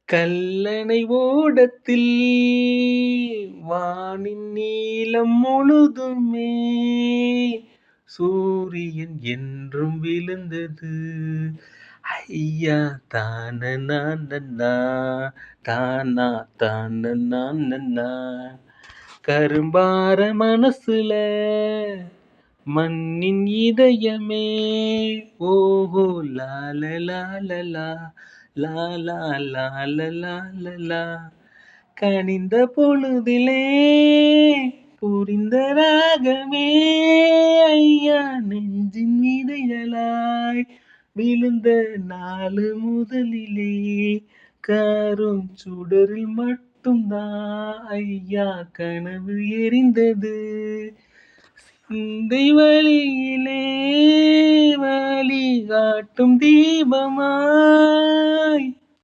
கல்லணை ஓடத்தில் வானின் நீலம் முழுதுமே சூரியன் என்றும் விழுந்தது. ஐயா தானனா தானா தானனா கரும்பார மனசுல மண்ணின் இதயமே ஓஹோ லாலலாலலா லாலா லாலலாலலா கனிந்த பொழுதிலே புரிந்த ராகமே ஐயா நெஞ்சின் விதைகளாய் விழுந்த நாலு முதலிலே காரும் சுடரில் மட்டும்தான் ஐயா கனவு எரிந்தது. சிந்தை வழியிலே வழி காட்டும் தீபமாய்